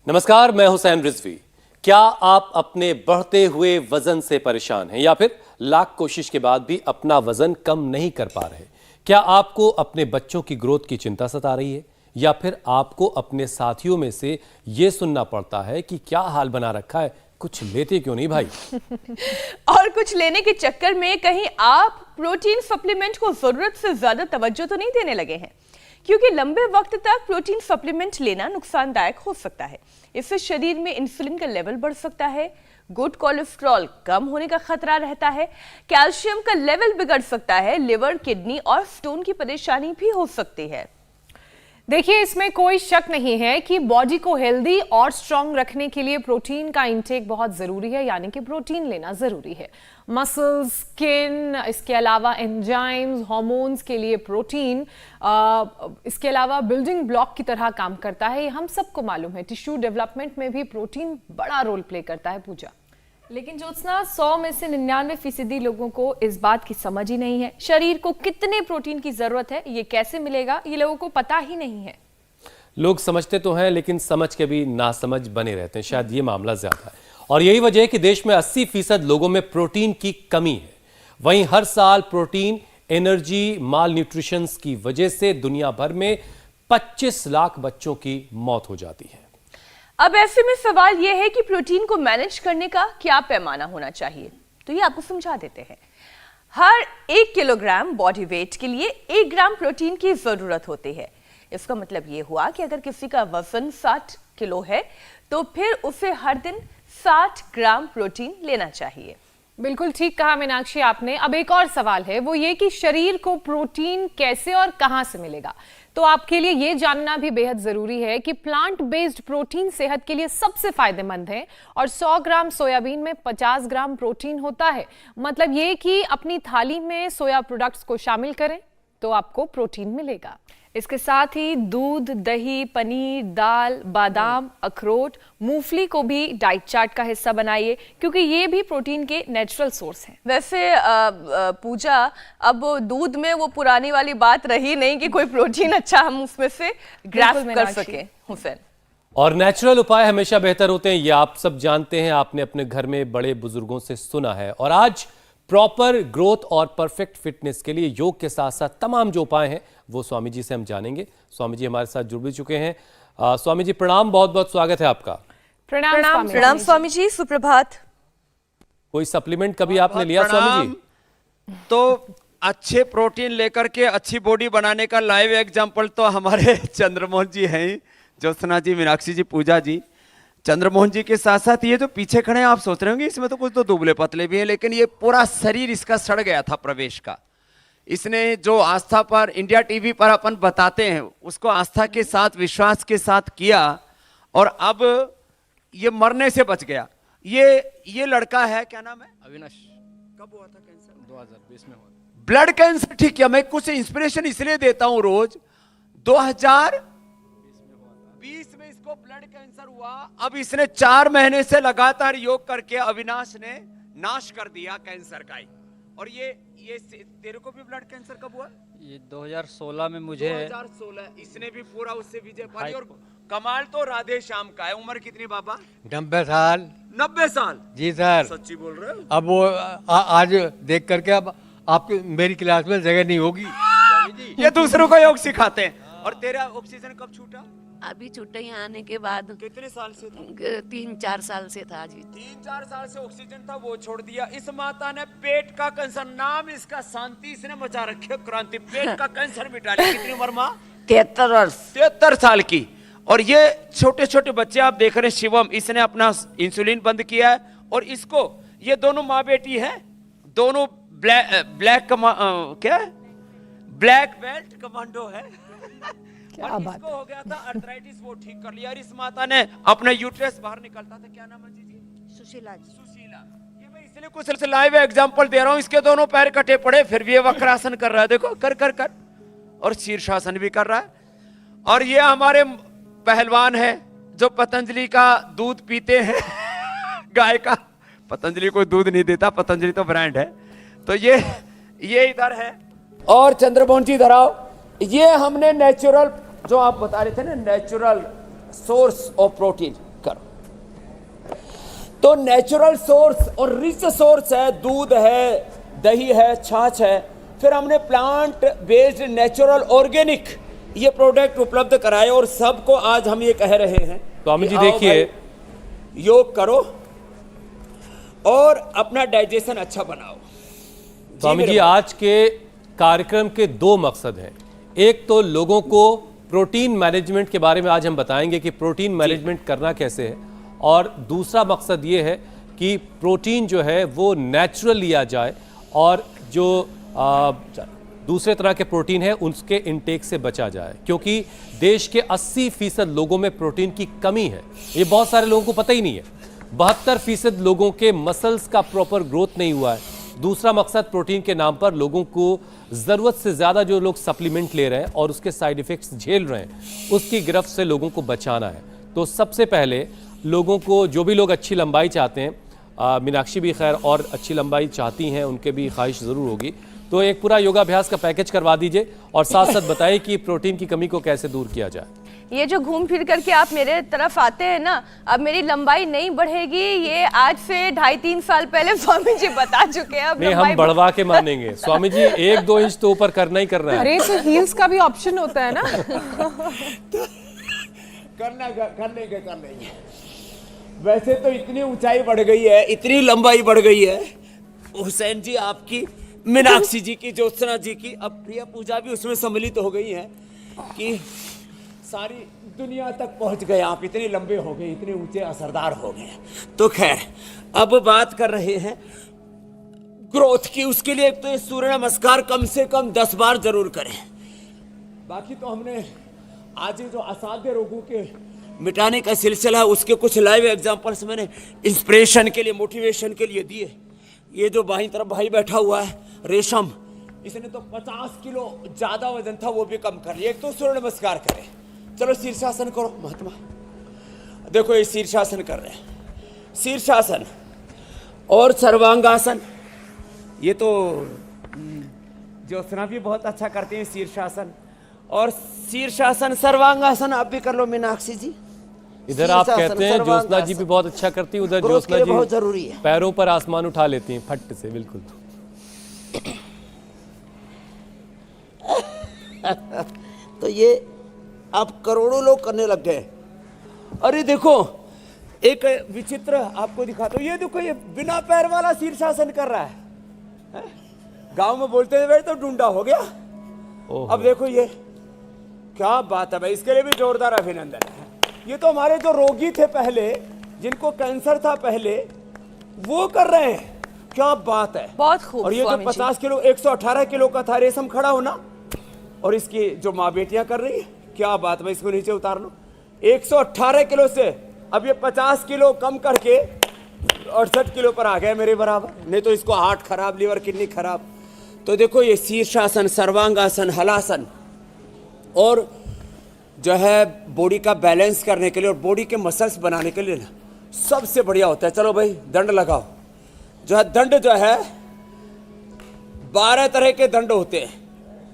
नमस्कार, मैं हुसैन रिजवी। क्या आप अपने बढ़ते हुए वजन से परेशान हैं या फिर लाख कोशिश के बाद भी अपना वजन कम नहीं कर पा रहे? क्या आपको अपने बच्चों की ग्रोथ की चिंता सता रही है या फिर आपको अपने साथियों में से यह सुनना पड़ता है कि क्या हाल बना रखा है, कुछ लेते क्यों नहीं भाई? और कुछ लेने के चक्कर में कहीं आप प्रोटीन सप्लीमेंट को जरूरत से ज्यादा तवज्जो तो नहीं देने लगे हैं? क्योंकि लंबे वक्त तक प्रोटीन सप्लीमेंट लेना नुकसानदायक हो सकता है। इससे शरीर में इंसुलिन का लेवल बढ़ सकता है, गुड कोलेस्ट्रॉल कम होने का खतरा रहता है, कैल्शियम का लेवल बिगड़ सकता है, लिवर, किडनी और स्टोन की परेशानी भी हो सकती है। देखिए, इसमें कोई शक नहीं है कि बॉडी को हेल्दी और स्ट्रांग रखने के लिए प्रोटीन का इंटेक बहुत जरूरी है, यानी कि प्रोटीन लेना जरूरी है। मसल्स, स्किन, इसके अलावा एंजाइम्स, हार्मोन्स के लिए प्रोटीन इसके अलावा बिल्डिंग ब्लॉक की तरह काम करता है। ये हम सबको मालूम है। टिश्यू डेवलपमेंट में भी प्रोटीन बड़ा रोल प्ले करता है। पूजा, लेकिन ज्योत्सना, 100 में से 99% लोगों को इस बात की समझ ही नहीं है। शरीर को कितने प्रोटीन की जरूरत है, ये कैसे मिलेगा, ये लोगों को पता ही नहीं है। लोग समझते तो हैं लेकिन समझ के भी नासमझ बने रहते हैं। शायद ये मामला ज्यादा है और यही वजह है कि देश में 80% लोगों में प्रोटीन की कमी है। वहीं हर साल प्रोटीन, एनर्जी, माल न्यूट्रिशन की वजह से दुनिया भर में 25 लाख बच्चों की मौत हो जाती है। अब ऐसे में सवाल यह है कि प्रोटीन को मैनेज करने का क्या पैमाना होना चाहिए, तो ये आपको समझा देते हैं। हर 1 किलोग्राम बॉडी वेट के लिए 1 ग्राम प्रोटीन की जरूरत होती है। इसका मतलब ये हुआ कि अगर किसी का वजन 60 किलो है तो फिर उसे हर दिन 60 ग्राम प्रोटीन लेना चाहिए। बिल्कुल ठीक कहा मीनाक्षी आपने। अब एक और सवाल है, वो ये कि शरीर को प्रोटीन कैसे और कहां से मिलेगा। तो आपके लिए ये जानना भी बेहद जरूरी है कि प्लांट बेस्ड प्रोटीन सेहत के लिए सबसे फायदेमंद है और 100 ग्राम सोयाबीन में 50 ग्राम प्रोटीन होता है। मतलब ये कि अपनी थाली में सोया प्रोडक्ट्स को शामिल करें तो आपको प्रोटीन मिलेगा। इसके साथ ही दूध, दही, पनीर, दाल, बादाम, अखरोट, मूंगफली को भी डाइट चार्ट का हिस्सा बनाइए, क्योंकि ये भी प्रोटीन के नेचुरल सोर्स हैं। वैसे पूजा, अब दूध में वो पुरानी वाली बात रही नहीं कि कोई प्रोटीन अच्छा हम उसमें से ग्रैस्प कर सके। हुसैन, और नेचुरल उपाय हमेशा बेहतर होते हैं, ये आप सब जानते हैं। आपने अपने घर में बड़े बुजुर्गों से सुना है। और आज प्रॉपर ग्रोथ और परफेक्ट फिटनेस के लिए योग के साथ साथ तमाम जो उपाय हैं वो स्वामी जी से हम जानेंगे। स्वामी जी हमारे साथ जुड़ भी चुके हैं। स्वामी जी प्रणाम, बहुत बहुत स्वागत है आपका। प्रणाम स्वामी जी, सुप्रभात। कोई सप्लीमेंट कभी आपने लिया स्वामी जी? तो अच्छे प्रोटीन लेकर के अच्छी बॉडी बनाने का लाइव एग्जांपल तो हमारे चंद्रमोहन जी हैं, ज्योत्सना जी, मीनाक्षी जी, पूजा जी। चंद्रमोहन जी के साथ साथ ये जो पीछे खड़े हैं, आप सोच रहे होंगे इसमें तो कुछ तो दुबले पतले भी हैं, लेकिन ये पूरा शरीर इसका सड़ गया था प्रवेश का। इसने जो आस्था पर इंडिया टीवी पर अपन बताते हैं उसको आस्था के साथ, विश्वास के साथ किया और अब ये मरने से बच गया। ये लड़का है, क्या नाम है? अविनाश। कब हुआ था कैंसर? 2020 में हुआ। ब्लड कैंसर, ठीक है। मैं कुछ इंस्पिरेशन इसलिए देता हूं रोज। 2020 में इसको ब्लड कैंसर हुआ। अब इसने 4 महीने से लगातार योग करके अविनाश ने नाश कर दिया कैंसर का ही। और ये तेरे को भी ब्लड कैंसर कब हुआ? ये 2016 में मुझे। 2016। इसने भी पूरा उससे विजय पाई। और कमाल तो राधे श्याम का है। उम्र कितनी बाबा? 90 साल। 90 साल? जी सर। सच्ची बोल रहे हो? अब वो आज देख करके अब आपकी मेरी क्लास में जगह नहीं होगी। ये दूसरों को योग सिखाते हैं। और तेरा ऑक्सीजन कब छूटा? अभी छूटे यहाँ आने के बाद। कितने साल से था? 3-4 साल से था जी। 3-4 साल से ऑक्सीजन था, वो छोड़ दिया। इस माता ने पेट का कैंसर, नाम इसका शांति, इसने मचा रखे क्रांति, पेट का कैंसर मिटा लिया। कितनी उम्र माँ? 73 वर्ष। 73 साल की। और ये छोटे छोटे बच्चे आप देख रहे हैं, शिवम, इसने अपना इंसुलिन बंद किया है। और इसको, ये दोनों माँ बेटी है, दोनों ब्लैक बेल्ट कमांडो है। और इसको हो गया था अर्थराइटिस, वो ठीक कर लिया। और इस माता ने अपना यूट्रस बाहर निकलता था, क्या नाम है जी? सुशीला। ये मैं इसलिए कुछ लाइव एग्जांपल दे रहा हूं। इसके दोनों पैर कटे पड़े, फिर भी ये वक्रासन कर रहा है, देखो, कर कर कर। और शीर्षासन भी कर रहा है। और ये हमारे पहलवान है जो पतंजलि का दूध पीते हैं गाय का। पतंजलि कोई दूध नहीं देता, पतंजलि तो ब्रांड है। तो ये इधर है। और चंद्रमोहन जी इधर आओ। ये हमने नेचुरल, जो आप बता रहे थे ना, नेचुरल सोर्स ऑफ प्रोटीन, तो नेचुरल सोर्स और रिच सोर्स है, दूध है, दही है, छाछ है। फिर हमने प्लांट बेस्ड नेचुरल ऑर्गेनिक ये प्रोडक्ट उपलब्ध कराए और सबको आज हम ये कह रहे हैं स्वामी कि जी आओ देखिए, भाई, योग करो और अपना डाइजेशन अच्छा बनाओ। स्वामी मेरे जी भाई। आज के कार्यक्रम के दो मकसद हैं। एक तो लोगों को प्रोटीन मैनेजमेंट के बारे में आज हम बताएंगे कि प्रोटीन मैनेजमेंट करना कैसे है, और दूसरा मकसद ये है कि प्रोटीन जो है वो नेचुरल लिया जाए और जो दूसरे तरह के प्रोटीन है उसके इंटेक से बचा जाए, क्योंकि देश के 80% लोगों में प्रोटीन की कमी है। ये बहुत सारे लोगों को पता ही नहीं है। 72% लोगों के मसल्स का प्रॉपर ग्रोथ नहीं हुआ है। दूसरा मकसद प्रोटीन के नाम पर लोगों को ज़रूरत से ज़्यादा जो लोग सप्लीमेंट ले रहे हैं और उसके साइड इफ़ेक्ट्स झेल रहे हैं, उसकी गिरफ्त से लोगों को बचाना है। तो सबसे पहले लोगों को, जो भी लोग अच्छी लंबाई चाहते हैं, मीनाक्षी भी खैर और अच्छी लंबाई चाहती हैं, उनके भी ख्वाहिश ज़रूर होगी, तो एक पूरा योगाभ्यास का पैकेज करवा दीजिए और साथ साथ बताइए कि प्रोटीन की कमी को कैसे दूर किया जाए। ये जो घूम फिर करके आप मेरे तरफ आते हैं ना, अब मेरी लंबाई नहीं बढ़ेगी, ये आज से 2.5-3 साल पहले स्वामी जी बता चुके हैं। अब नहीं, हम लंबाई बढ़वा के मानेंगे स्वामी जी, 1-2 इंच तो ऊपर करना ही करना है। अरे तो हील्स का भी ऑप्शन होता है ना। कर लेंगे। वैसे तो इतनी ऊंचाई बढ़ गई है, इतनी लंबाई बढ़ गई है, हुसैन जी आपकी, मीनाक्षी जी की, ज्योत्सना जी की, अब प्रिया पूजा भी उसमें सम्मिलित हो गई है कि सारी दुनिया तक पहुंच गए आप, इतने लंबे हो गए, इतने ऊंचे असरदार हो गए। तो खैर अब बात कर रहे हैं ग्रोथ की। उसके लिए तो ये सूर्य नमस्कार कम से कम 10 बार जरूर करें। बाकी तो हमने आज ये जो असाध्य रोगों के मिटाने का सिलसिला है, उसके कुछ लाइव एग्जांपल्स मैंने इंस्पिरेशन के लिए, मोटिवेशन के लिए दिए। ये जो बाईं तरफ भाई बैठा हुआ है रेशम, इसने तो 50 किलो ज्यादा वजन था, वो भी कम कर लिया। एक तो सूर्य नमस्कार करें, चलो शीर्षासन करो महात्मा। देखो ये शीर्षासन कर रहे हैं, शीर्षासन और सर्वांगासन। ये तो ज्योत्सना भी बहुत अच्छा करते हैं शीर्षासन और शीर्षासन, सर्वांगासन आप भी कर लो मीनाक्षी जी। इधर आप शीर्षासन, कहते हैं ज्योत्सना जी भी बहुत अच्छा करती है, उधर ग्रोथ के ज्योत्सना लिए बहुत जी जरूरी है। पैरों पर आसमान उठा लेती हैं फट से, बिल्कुल। तो ये अब करोड़ों लोग करने लग गए। अरे देखो एक विचित्र आपको दिखाता हूँ, ये देखो ये बिना पैर वाला शीर्षासन कर रहा है? गांव में बोलते हुए तो डूंडा हो गया। अब देखो ये क्या बात है भाई, इसके लिए भी जोरदार अभिनंदन है। ये तो हमारे जो रोगी थे पहले, जिनको कैंसर था पहले, वो कर रहे हैं, क्या बात है। बहुत खूब। और ये जो 50 किलो 118 किलो का था रेशम खड़ा होना, और इसकी जो माँ बेटियां कर रही है, क्या बात है। इसको नीचे उतार लो। 118 किलो से अब ये 50 किलो कम करके 68 किलो पर आ गए मेरे बराबर। नहीं तो इसको हार्ट खराब, लीवर किडनी खराब। तो देखो ये शीर्षासन, सर्वांगासन, हलासन और जो है बॉडी का बैलेंस करने के लिए और बॉडी के मसल्स बनाने के लिए ना सबसे बढ़िया होता है। चलो भाई दंड लगाओ। जो है दंड जो है 12 तरह के दंड होते हैं,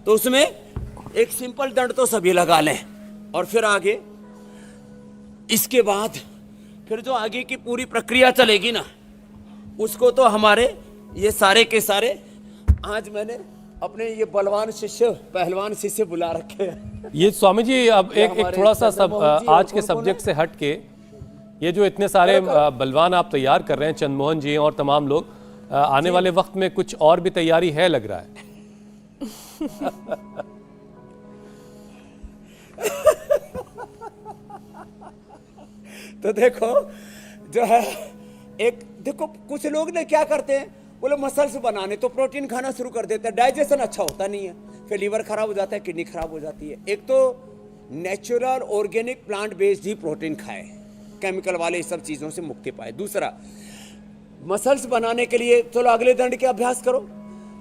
तो उसमें एक सिंपल दंड तो सभी लगा लें। और फिर आगे इसके बाद फिर जो आगे की पूरी प्रक्रिया चलेगी ना, उसको तो हमारे ये सारे के सारे आज मैंने अपने ये बलवान शिष्य, पहलवान शिष्य बुला रखे हैं। ये स्वामी जी अब एक थोड़ा सा सब आज के सब्जेक्ट से हट के, ये जो इतने सारे बलवान आप तैयार कर रहे हैं, चंद्रमोहन जी और तमाम लोग, आने वाले वक्त में कुछ और भी तैयारी है लग रहा है। तो देखो जो है एक, देखो कुछ लोग ने क्या करते हैं, बोले मसल्स बनाने तो प्रोटीन खाना शुरू कर देते हैं, डाइजेशन अच्छा होता नहीं है, फिर लीवर खराब हो जाता है, किडनी खराब हो जाती है। एक तो नेचुरल ऑर्गेनिक प्लांट बेस्ड ही प्रोटीन खाए, केमिकल वाले सब चीज़ों से मुक्ति पाए। दूसरा मसल्स बनाने के लिए चलो अगले दंड के अभ्यास करो।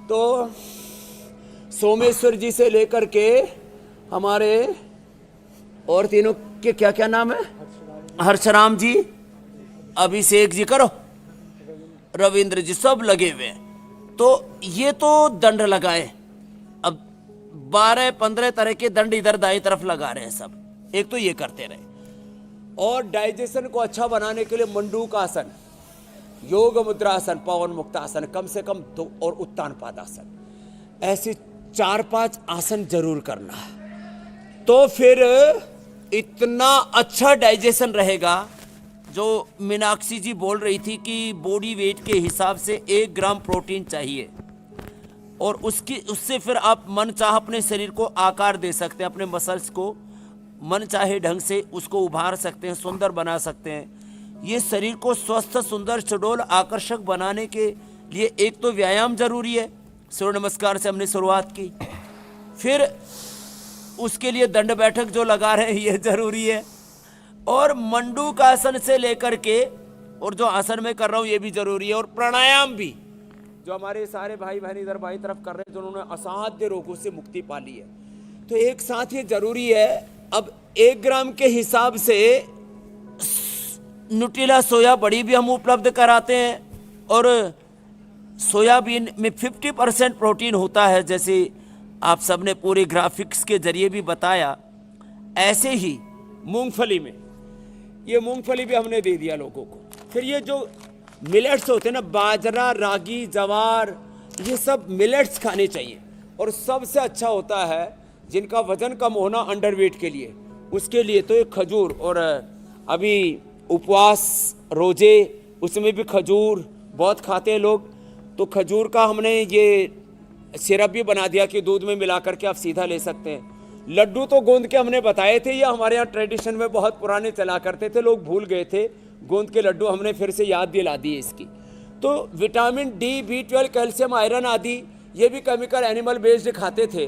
तो सोमेश्वर जी से लेकर के हमारे और तीनों के क्या क्या नाम है, हर्षराम जी, अभिषेक जी करो, रविंद्र जी, सब लगे हुए हैं। तो ये तो दंड लगाए, अब 12-15 तरह के दंड इधर दाएं तरफ लगा रहे हैं सब। एक तो ये करते रहे। और डाइजेशन को अच्छा बनाने के लिए मंडूक आसन, योग मुद्रासन, पवन मुक्तासन, कम से कम 2 और उत्तान पादासन, ऐसे 4-5 आसन जरूर करना। तो फिर इतना अच्छा डाइजेशन रहेगा। जो मीनाक्षी जी बोल रही थी कि बॉडी वेट के हिसाब से 1 ग्राम प्रोटीन चाहिए, और उससे फिर आप मन चाह अपने शरीर को आकार दे सकते हैं, अपने मसल्स को मन चाहे ढंग से उसको उभार सकते हैं, सुंदर बना सकते हैं। ये शरीर को स्वस्थ, सुंदर, सुडौल, आकर्षक बनाने के लिए एक तो व्यायाम जरूरी है, सूर्य नमस्कार से हमने शुरुआत की, फिर उसके लिए दंड बैठक जो लगा रहे हैं ये जरूरी है, और मंडूक आसन से लेकर के और जो आसन में कर रहा हूँ ये भी जरूरी है, और प्राणायाम भी, जो हमारे सारे भाई बहन इधर बाई तरफ कर रहे हैं जिन्होंने असाध्य रोगों से मुक्ति पा ली है, तो एक साथ ये जरूरी है। अब 1 ग्राम के हिसाब से न्यूट्रिला सोया बड़ी भी हम उपलब्ध कराते हैं, और सोयाबीन में 50% प्रोटीन होता है, जैसे आप सबने पूरे ग्राफिक्स के जरिए भी बताया। ऐसे ही मूंगफली में, ये मूंगफली भी हमने दे दिया लोगों को। फिर ये जो मिलेट्स होते हैं ना, बाजरा, रागी, जवार, ये सब मिलेट्स खाने चाहिए। और सबसे अच्छा होता है जिनका वजन कम होना अंडरवेट के लिए, उसके लिए तो एक खजूर, और अभी उपवास रोजे उसमें भी खजूर बहुत खाते हैं लोग, तो खजूर का हमने ये सिरप भी बना दिया कि दूध में मिला करके आप सीधा ले सकते हैं। लड्डू तो गोंद के हमने बताए थे, ये हमारे यहाँ ट्रेडिशन में बहुत पुराने चला करते थे, लोग भूल गए थे। गोंद के लड्डू हमने फिर से याद दिला दिए इसकी। तो vitamin D, B12, calcium, iron आदि ये भी केमिकल एनिमल बेस्ड खाते थे।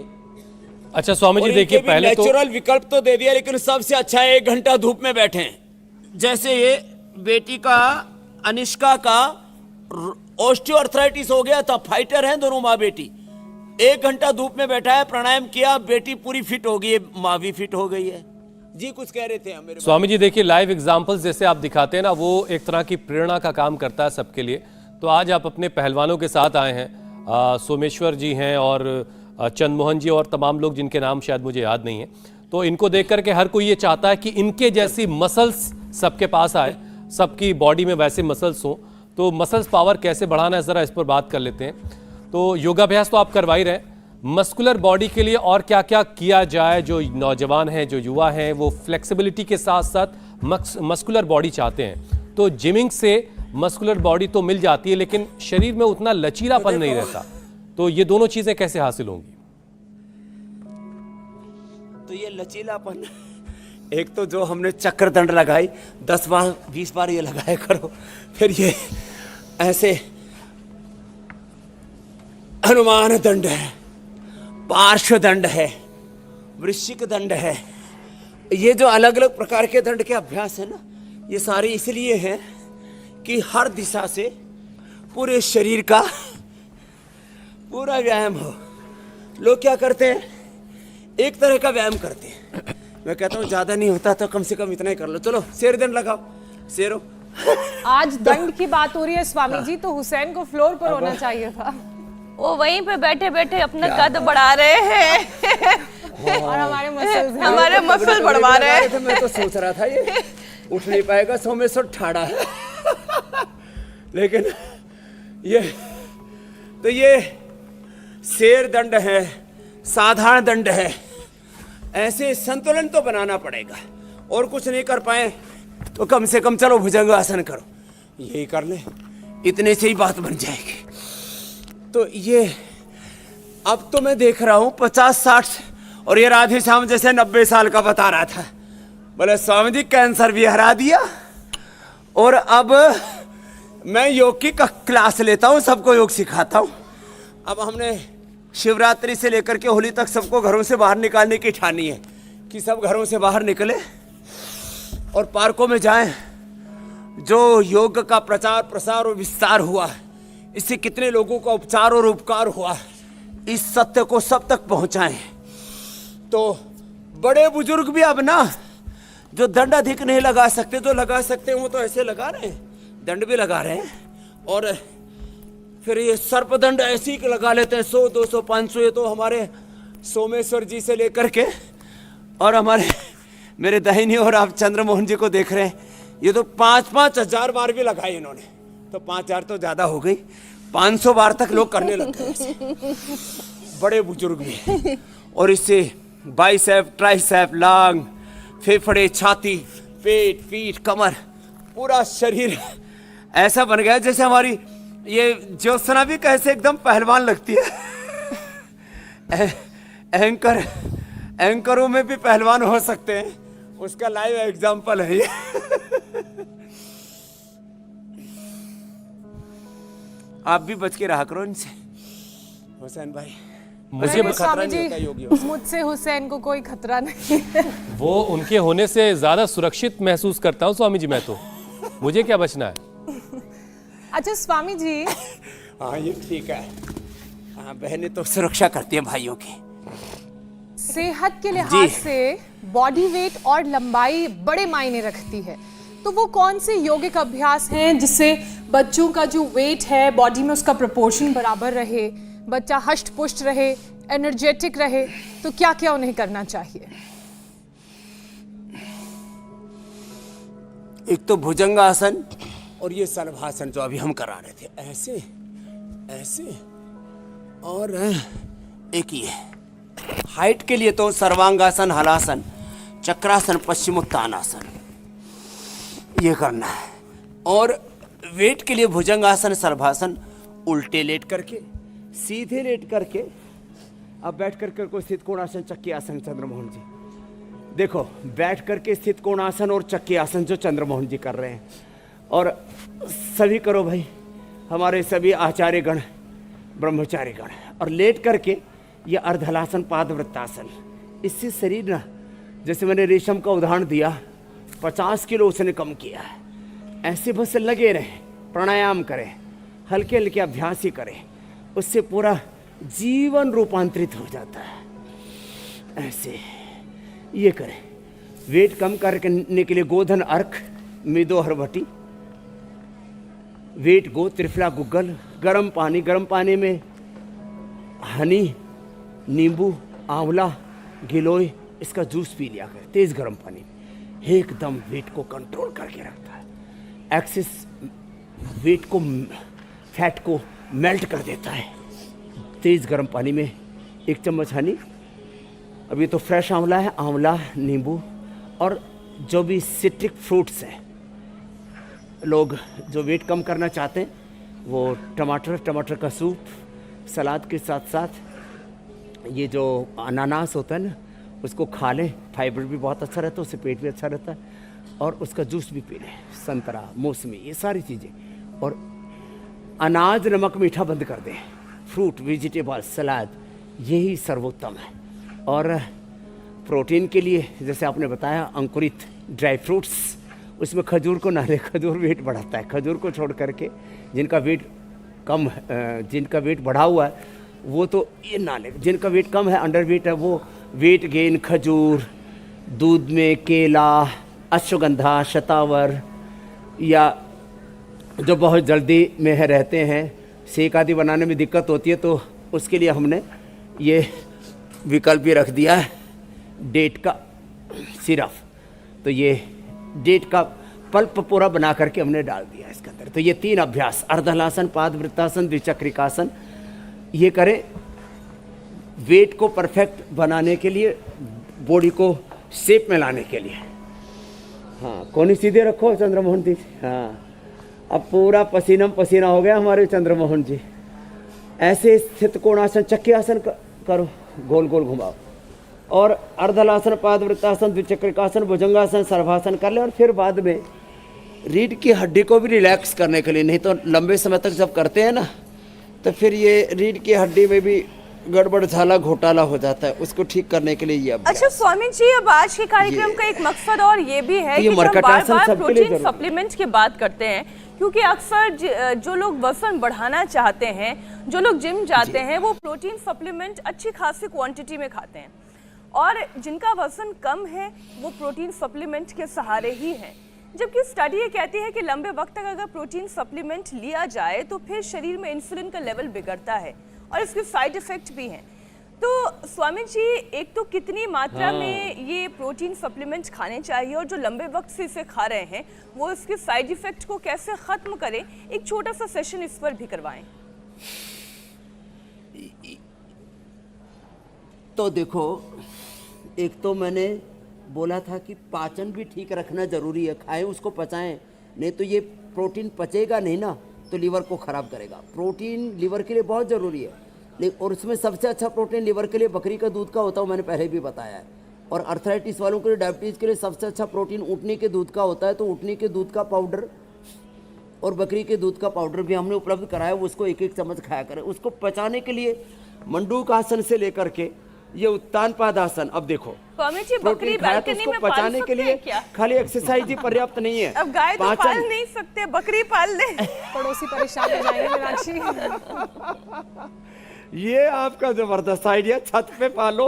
अच्छा स्वामी जी, देखिए पहले तो नेचुरल विकल्प तो दे दिया, लेकिन सबसे अच्छा है 1 घंटा धूप में बैठे। जैसे ये बेटी का, अनिष्का का ऑस्टियोआर्थराइटिस हो गया था, फाइटर हैं दोनों माँ बेटी, 1 घंटा धूप में बैठा है, प्राणायाम किया, बेटी पूरी फिट हो गई है, माँ भी फिट हो गई है। जी कुछ कह रहे थे हम मेरे स्वामी जी, देखिए लाइव एग्जांपल्स जैसे आप दिखाते हैं ना, वो एक तरह की प्रेरणा का काम करता है सबके लिए। तो आज आप अपने पहलवानों के साथ आए हैं, सोमेश्वर जी हैं और चंद्रमोहन जी और तमाम लोग जिनके नाम शायद मुझे याद नहीं है। तो इनको देख करके हर कोई ये चाहता है कि इनके जैसी मसल्स सबके पास आए, सबकी बॉडी में वैसे मसल्स हों। तो मसल्स पावर कैसे बढ़ाना है, ज़रा इस पर बात कर लेते हैं। तो योगाभ्यास तो आप करवा ही रहे हैं, मस्कुलर बॉडी के लिए और क्या क्या किया जाए? जो नौजवान हैं, जो युवा हैं, वो फ्लेक्सिबिलिटी के साथ साथ मस्कुलर बॉडी चाहते हैं। तो जिमिंग से मस्कुलर बॉडी तो मिल जाती है, लेकिन शरीर में उतना लचीलापन नहीं रहता। तो ये दोनों चीजें कैसे हासिल होंगी? तो ये लचीलापन, एक तो जो हमने चक्र दंड लगाई 10 बार 20 बार ये लगाया करो, फिर ये ऐसे हनुमान दंड है, पार्श्व दंड है, वृश्चिक दंड है, ये जो अलग अलग प्रकार के दंड के अभ्यास है ना, ये सारे इसलिए हैं कि हर दिशा से पूरे शरीर का पूरा व्यायाम हो। लोग क्या करते हैं, एक तरह का व्यायाम करते हैं। मैं कहता हूँ ज्यादा नहीं होता तो कम से कम इतना ही कर लो, चलो शेर दंड लगाओ, शेरो। आज दंड की बात हो रही है स्वामी जी, तो हुसैन को फ्लोर पर होना चाहिए था। वो वहीं पे बैठे बैठे अपना कद बढ़ा रहे हैं और हमारे मसल्स हमारे मसल बढ़वा रहे हैं। मैं तो सोच रहा था ये उठ नहीं पाएगा, सोमेश्वर ठाड़ा है लेकिन ये शेर दंड है, साधारण दंड है। ऐसे संतुलन तो बनाना पड़ेगा, और कुछ नहीं कर पाए तो कम से कम चलो भुजंग आसन करो, यही कर ले, इतने से ही बात बन जाएगी। तो ये अब तो मैं देख रहा हूं 50-60, और ये राधे श्याम जैसे 90 साल का बता रहा था, बोले स्वामी जी कैंसर भी हरा दिया। और अब मैं योग की क्लास लेता हूं, सबको योग सिखाता हूं। अब हमने शिवरात्रि से लेकर के होली तक सबको घरों से बाहर निकालने की ठानी है कि सब घरों से बाहर निकले और पार्कों में जाएं। जो योग का प्रचार प्रसार और विस्तार हुआ है, इससे कितने लोगों का उपचार और उपकार हुआ है, इस सत्य को सब तक पहुंचाएं। तो बड़े बुजुर्ग भी अब ना, जो दंड अधिक नहीं लगा सकते, जो लगा सकते हैं वो तो ऐसे लगा रहे हैं, दंड भी लगा रहे हैं। और फिर ये सर्प दंड ऐसे ही लगा लेते हैं, 100, 200, 500। ये तो हमारे सोमेश्वर जी से लेकर के और हमारे मेरे दाहिनी और आप चंद्रमोहन जी को देख रहे हैं, ये तो 5-5 हजार बार भी लगाए इन्होंने। तो 5000 तो ज्यादा हो गई, 500 बार तक लोग करने लग गए ऐसे। बड़े बुजुर्ग भी। और इससे बाइसेप, ट्राइसेप, लांग, फेफड़े, छाती, पेट, पीठ, कमर, पूरा शरीर ऐसा बन गया जैसे हमारी ये ज्योत्सना भी कैसे एकदम पहलवान लगती है। एंकरों में भी पहलवान हो सकते हैं, उसका लाइव एग्जांपल है ये। आप भी बच के रहा करो इनसे हुसैन भाई। मुझे नहीं, खतरा स्वामी नहीं जी, होता योगी हुसैन। मुझसे हुसैन को कोई खतरा नहीं है। वो उनके होने से ज्यादा सुरक्षित महसूस करता हूँ स्वामी जी मैं तो। मुझे क्या बचना है। अच्छा स्वामी जी, हाँ ये ठीक है। हाँ बहनें तो सुरक्षा करती हैं भाइयों की। सेहत के लिहाज से बॉडी वेट और लंबाई बड़े मायने रखती है, तो वो कौन से योगिक अभ्यास हैं जिससे बच्चों का जो वेट है बॉडी में उसका प्रोपोर्शन बराबर रहे, बच्चा हष्ट पुष्ट रहे, एनर्जेटिक रहे, तो क्या क्या उन्हें करना चाहिए? एक तो भुजंगासन और ये सलभासन जो अभी हम करा रहे थे, ऐसे ऐसे, और एक ये हाइट के लिए तो सर्वांगासन, हलासन, चक्रासन, पश्चिमोत्तानासन ये करना है। और वेट के लिए भुजंगासन, सलभासन, उल्टे लेट करके, सीधे लेट करके, अब बैठ करके कोई स्थित कोणासन, चक्की आसन, चंद्रमोहन जी देखो बैठ करके स्थित कोणासन और चक्की आसन जो चंद्रमोहन जी कर रहे हैं, और सभी करो भाई, हमारे सभी आचार्यगण, ब्रह्मचारीगण। और लेट करके ये अर्धहलासन, पादवृत्तासन, इससे शरीर ना, जैसे मैंने रेशम का उदाहरण दिया, 50 किलो उसने कम किया है। ऐसे बस लगे रहें, प्राणायाम करें, हल्के हल्के अभ्यास ही करें, उससे पूरा जीवन रूपांतरित हो जाता है। ऐसे ये करें। वेट कम करने के लिए गोधन अर्क, मिदो हरभटी, वेट गो, त्रिफला गुग्गल, गर्म पानी में हनी, नींबू, आंवला, गिलोय, इसका जूस पी लिया करें तेज गर्म पानी में, एकदम वेट को कंट्रोल करके रखता है। एक्सेस वेट को, फैट को मेल्ट कर देता है तेज गर्म पानी में। 1 चम्मच हनी, अभी तो फ्रेश आंवला है, आंवला, नींबू, और जो भी सिट्रिक फ्रूट्स हैं, लोग जो वेट कम करना चाहते हैं वो टमाटर का सूप, सलाद के साथ साथ ये जो अनानास होता है ना, उसको खा लें, फाइबर भी बहुत अच्छा रहता है, उससे पेट भी अच्छा रहता है, और उसका जूस भी पी लें, संतरा, मौसमी, ये सारी चीज़ें। और अनाज, नमक, मीठा बंद कर दें, फ्रूट, वेजिटेबल, सलाद, यही सर्वोत्तम है। और प्रोटीन के लिए जैसे आपने बताया, अंकुरित ड्राई फ्रूट्स, उसमें खजूर को ना लें, खजूर वेट बढ़ाता है। खजूर को छोड़ करके जिनका वेट कम, जिनका वेट बढ़ा हुआ है वो तो ये ना लें। जिनका वेट कम है, अंडर वेट है, वो वेट गेन खजूर, दूध में केला, अश्वगंधा, शतावर, या जो बहुत जल्दी में है रहते हैं, शेक आदि बनाने में दिक्कत होती है, तो उसके लिए हमने ये विकल्प भी रख दिया है, डेट का सिरप। तो ये डेट का पल्प पूरा बना करके हमने डाल दिया इसके अंदर। तो ये 3 अभ्यास, अर्धहलासन, पादवृत्तासन, द्विचक्रिकासन, ये करें वेट को परफेक्ट बनाने के लिए, बॉडी को शेप में लाने के लिए। हाँ, कोनी सीधे रखो चंद्रमोहन जी। हाँ, अब पूरा पसीना पसीना हो गया हमारे चंद्रमोहन जी। ऐसे स्थित कोणासन, चक्की आसन करो, गोल गोल घुमाओ, और अर्धहलासन, पादवृत्तासन, द्विचक्रिकासन, भुजंगासन, सर्वासन कर ले। और फिर बाद में रीढ़ की हड्डी को भी रिलैक्स करने के लिए, नहीं तो लंबे समय तक जब करते हैं ना, तो फिर ये रीढ़ की हड्डी में भी गड़बड़, झाला, घोटाला हो जाता है, उसको ठीक करने के लिए ये अभ्यास। अच्छा स्वामी जी, अब आज के कार्यक्रम का एक मकसद और ये भी है कि हम बार-बार प्रोटीन सप्लीमेंट की बात करते हैं, क्योंकि अक्सर जो लोग वजन बढ़ाना चाहते हैं, जो लोग जिम जाते हैं, वो प्रोटीन सप्लीमेंट अच्छी खासी क्वांटिटी में खाते हैं, और जिनका वजन कम है वो प्रोटीन सप्लीमेंट के सहारे ही हैं। जबकि स्टडी ये कहती है कि लंबे वक्त तक अगर प्रोटीन सप्लीमेंट लिया जाए तो फिर शरीर में इंसुलिन का लेवल बिगड़ता है और इसके साइड इफेक्ट भी हैं। तो स्वामी जी, एक तो कितनी मात्रा में ये प्रोटीन सप्लीमेंट्स खाने चाहिए और जो लंबे वक्त से इसे खा रहे हैं वो इसके साइड इफेक्ट को कैसे खत्म करें, एक छोटा सा सेशन इस पर भी करवाएं। तो देखो, एक तो मैंने बोला था कि पाचन भी ठीक रखना ज़रूरी है, खाएं उसको पचाएं, नहीं तो ये प्रोटीन पचेगा नहीं ना तो लीवर को ख़राब करेगा। प्रोटीन लीवर के लिए बहुत ज़रूरी है, और उसमें सबसे अच्छा प्रोटीन लीवर के लिए बकरी का दूध का होता है, मैंने पहले भी बताया है। और अर्थराइटिस वालों के लिए, डायबिटीज़ के लिए सबसे अच्छा प्रोटीन ऊँटनी के दूध का होता है, तो ऊँटनी के दूध का पाउडर और बकरी के दूध का पाउडर भी हमने उपलब्ध कराया, उसको एक एक चम्मच खाया करें। उसको पचाने के लिए मंडूक आसन से लेकर के ये उत्तान पादासन, अब देखो स्वामी जी, बकरी प्रोटीन खाया तो बालकनी उसको में पाल पचाने के सकते लिए हैं क्या? खाली एक्सरसाइज ही पर्याप्त नहीं है। अब गाय तो पाचन- पाल नहीं सकते, बकरी पाल ले। पड़ोसी परेशान हो जाएंगे मीनाक्षी। ये आपका जबरदस्त आइडिया, छत पे पालो,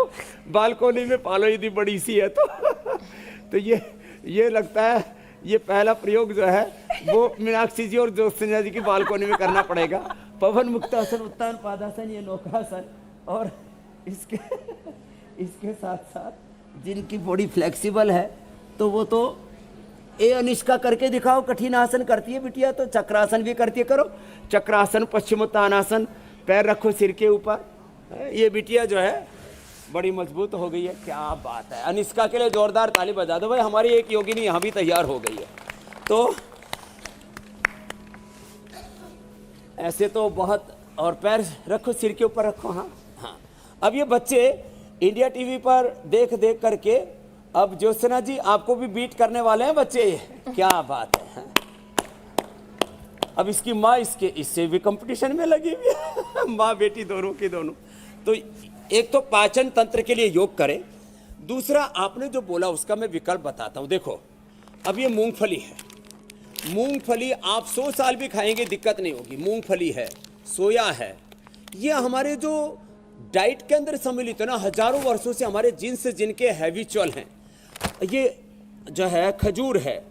बालकोनी में पालो, यदि बड़ी सी है तो ये लगता है ये पहला प्रयोग जो है वो मीनाक्षी जी और ज्योत्सना जी की बालकोनी में करना पड़ेगा। पवन मुक्तासन, उत्तान पादासन, ये नौकासन, और इसके साथ साथ जिनकी बॉडी फ्लेक्सिबल है तो वो तो ए अनिष्का करके दिखाओ, कठिन आसन करती है बिटिया तो चक्रासन भी करती है, करो चक्रासन, पश्चिमोत्तानासन, पैर रखो सिर के ऊपर। ये बिटिया जो है बड़ी मजबूत हो गई है, क्या बात है। अनिष्का के लिए जोरदार ताली बजा दो भाई, हमारी एक योगिनी यहाँ भी तैयार हो गई है। तो ऐसे तो बहुत, और पैर रखो सिर के ऊपर रखो। हाँ हाँ, अब ये बच्चे इंडिया टीवी पर देख देख करके अब ज्योत्सना जी आपको भी बीट करने वाले हैं बच्चे, क्या बात है। अब इसकी माँ इससे भी कंपटीशन में लगी हुई है, माँ बेटी दोनों की दोनों। तो एक तो पाचन तंत्र के लिए योग करें, दूसरा आपने जो बोला उसका मैं विकल्प बताता हूँ। देखो, अब ये मूंगफली है, मूंगफली आप 100 साल भी खाएंगे दिक्कत नहीं होगी। मूंगफली है, सोया है, ये हमारे जो डाइट के अंदर सम्मिलित है ना, हजारों वर्षों से हमारे जीन्स से जिनके हैबिचुअल हैं, ये जो है खजूर है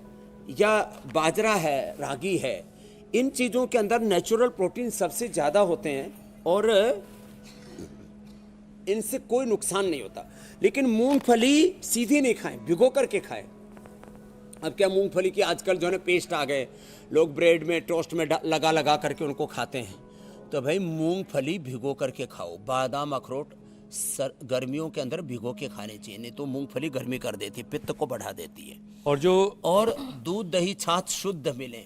या बाजरा है, रागी है, इन चीज़ों के अंदर नेचुरल प्रोटीन सबसे ज़्यादा होते हैं और इनसे कोई नुकसान नहीं होता। लेकिन मूंगफली सीधी नहीं खाएं, भिगो करके खाएं। अब क्या, मूंगफली की आजकल जो है पेस्ट आ गए, लोग ब्रेड में, टोस्ट में लगा लगा करके उनको खाते हैं। तो भाई मूंगफली भिगो करके खाओ। बादाम, अखरोट गर्मियों के अंदर भिगो के खाने चाहिए, नहीं तो मूंगफली गर्मी कर देती है, पित्त को बढ़ा देती है। और दूध, दही, छाछ शुद्ध मिले,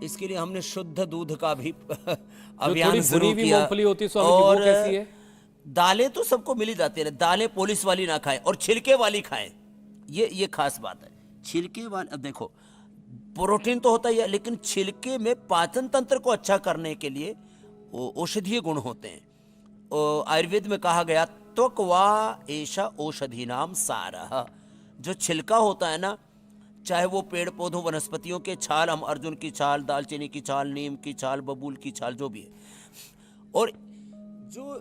इसके लिए हमने शुद्ध दूध का भी अभियान शुरू किया। मूंगफली होती है, और कैसी है? दालें तो सबको मिल ही जाती है, दालें पॉलिश वाली ना खाएं और छिलके वाली खाएं, ये खास बात है। छिलके वाली, अब देखो प्रोटीन तो होता ही है, लेकिन छिलके में पाचन तंत्र को अच्छा करने के लिए औषधीय गुण होते हैं। आयुर्वेद में कहा गया, त्वक वा एषा औषधि नाम सारः। जो छिलका होता है ना, चाहे वो पेड़ पौधों, वनस्पतियों के छाल, हम अर्जुन की छाल, दालचीनी की छाल, नीम की छाल, बबूल की छाल, जो भी है, और जो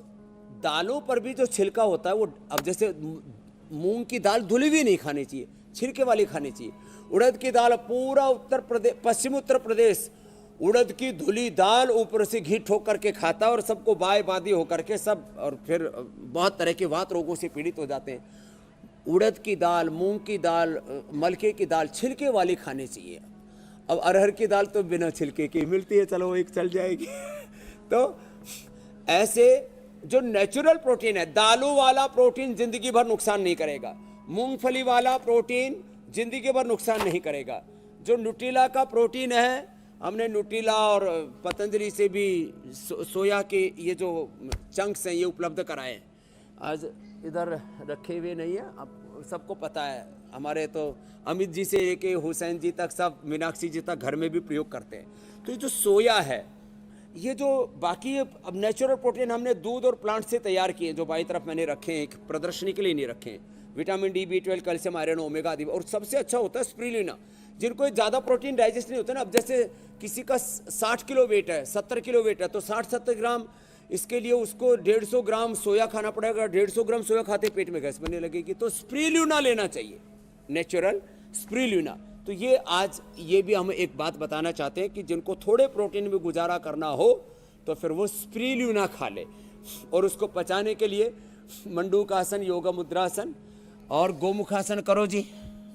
दालों पर भी जो छिलका होता है वो, अब जैसे मूंग की दाल धुली हुई नहीं खानी चाहिए, छिलके वाली खानी चाहिए। उड़द की दाल, पूरा उत्तर प्रदेश, पश्चिम उत्तर प्रदेश उड़द की धुली दाल ऊपर से घी ठोक करके खाता और सबको बाय बादी होकर के सब, और फिर बहुत तरह के वात रोगों से पीड़ित हो जाते हैं। उड़द की दाल, मूंग की दाल, मलके की दाल छिलके वाली खानी चाहिए। अब अरहर की दाल तो बिना छिलके की मिलती है, चलो एक चल जाएगी। तो ऐसे जो नेचुरल प्रोटीन है, दालों वाला प्रोटीन जिंदगी भर नुकसान नहीं करेगा, मूंगफली वाला प्रोटीन जिंदगी भर नुकसान नहीं करेगा। जो न्यूट्रिला का प्रोटीन है, हमने न्यूट्रिला और पतंजलि से भी सोया के ये जो चंक्स हैं ये उपलब्ध कराए हैं। आज इधर रखे हुए नहीं है, अब सबको पता है, हमारे तो अमित जी से लेके हुसैन जी तक, सब मीनाक्षी जी तक घर में भी प्रयोग करते हैं। तो ये जो सोया है, ये जो बाकी अब नेचुरल प्रोटीन हमने दूध और प्लांट से तैयार किए, जो बाई तरफ मैंने रखे हैं, एक प्रदर्शनी के लिए नहीं रखे हैं। Vitamin D, B12, calcium, iron, omega आदि, और सबसे अच्छा होता है स्प्रुलिना। जिनको ज़्यादा प्रोटीन डाइजेस्ट नहीं होता ना, अब जैसे किसी का 60 किलो वेट है, 70 किलो वेट है, तो 60-70 ग्राम, इसके लिए उसको 150 ग्राम सोया खाना पड़ेगा। 150 ग्राम सोया खाते पेट में गैस बनने लगेगी। तो स्प्रुलिना लेना चाहिए, नेचुरल स्प्रुलिना। तो ये आज ये भी हम एक बात बताना चाहते हैं कि जिनको थोड़े प्रोटीन में गुजारा करना हो तो फिर वो स्प्रुलिना खा ले, और उसको पचाने के लिए मंडूकासन, योगा मुद्रासन और गोमुखासन करो जी।